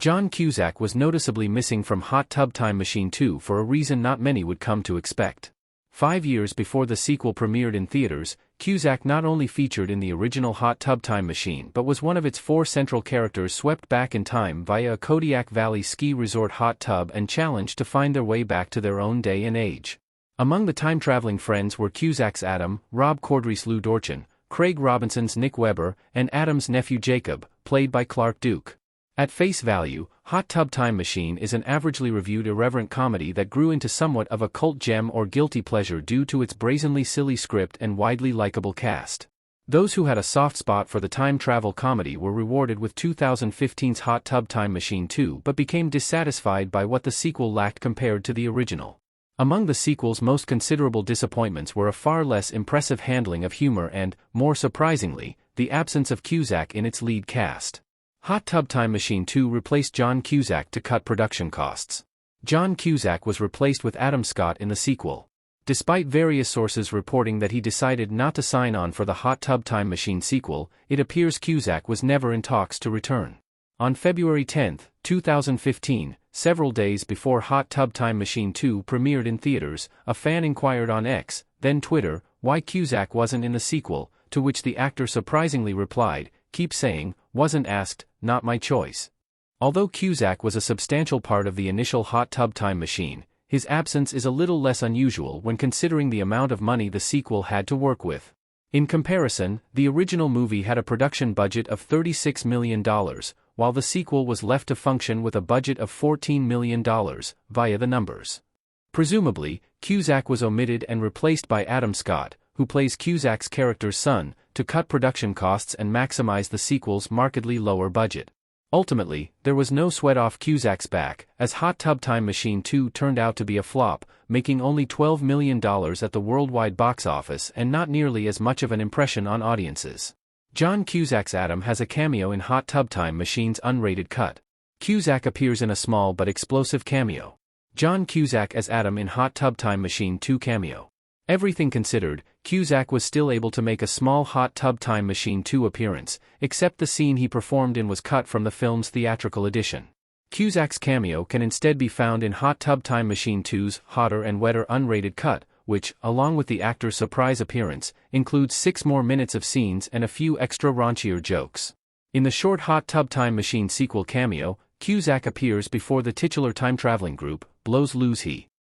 John Cusack was noticeably missing from Hot Tub Time Machine 2 for a reason not many would come to expect. 5 years before the sequel premiered in theaters, Cusack not only featured in the original Hot Tub Time Machine but was one of its 4 central characters swept back in time via a Kodiak Valley ski resort hot tub and challenged to find their way back to their own day and age. Among the time-traveling friends were Cusack's Adam, Rob Corddry's Lou Dorchin, Craig Robinson's Nick Webber, and Adam's nephew Jacob, played by Clark Duke. At face value, Hot Tub Time Machine is an averagely reviewed irreverent comedy that grew into somewhat of a cult gem or guilty pleasure due to its brazenly silly script and widely likable cast. Those who had a soft spot for the time travel comedy were rewarded with 2015's Hot Tub Time Machine 2 but became dissatisfied by what the sequel lacked compared to the original. Among the sequel's most considerable disappointments were a far less impressive handling of humor and, more surprisingly, the absence of Cusack in its lead cast. Hot Tub Time Machine 2 replaced John Cusack to cut production costs. John Cusack was replaced with Adam Scott in the sequel. Despite various sources reporting that he decided not to sign on for the Hot Tub Time Machine sequel, it appears Cusack was never in talks to return. On February 10, 2015, several days before Hot Tub Time Machine 2 premiered in theaters, a fan inquired on X, then Twitter, why Cusack wasn't in the sequel, to which the actor surprisingly replied, "Keep saying, wasn't asked, not my choice." Although Cusack was a substantial part of the initial Hot Tub Time Machine, his absence is a little less unusual when considering the amount of money the sequel had to work with. In comparison, the original movie had a production budget of $36 million, while the sequel was left to function with a budget of $14 million, via the numbers. Presumably, Cusack was omitted and replaced by Adam Scott, who plays Cusack's character's son, to cut production costs and maximize the sequel's markedly lower budget. Ultimately, there was no sweat off Cusack's back, as Hot Tub Time Machine 2 turned out to be a flop, making only $12 million at the worldwide box office and not nearly as much of an impression on audiences. John Cusack's Adam has a cameo in Hot Tub Time Machine's unrated cut. Cusack appears in a small but explosive cameo. John Cusack as Adam in Hot Tub Time Machine 2 cameo. Everything considered, Cusack was still able to make a small Hot Tub Time Machine 2 appearance, except the scene he performed in was cut from the film's theatrical edition. Cusack's cameo can instead be found in Hot Tub Time Machine 2's Hotter and Wetter unrated cut, which, along with the actor's surprise appearance, includes 6 more minutes of scenes and a few extra raunchier jokes. In the short Hot Tub Time Machine sequel cameo, Cusack appears before the titular time-traveling group, Blows Lose He.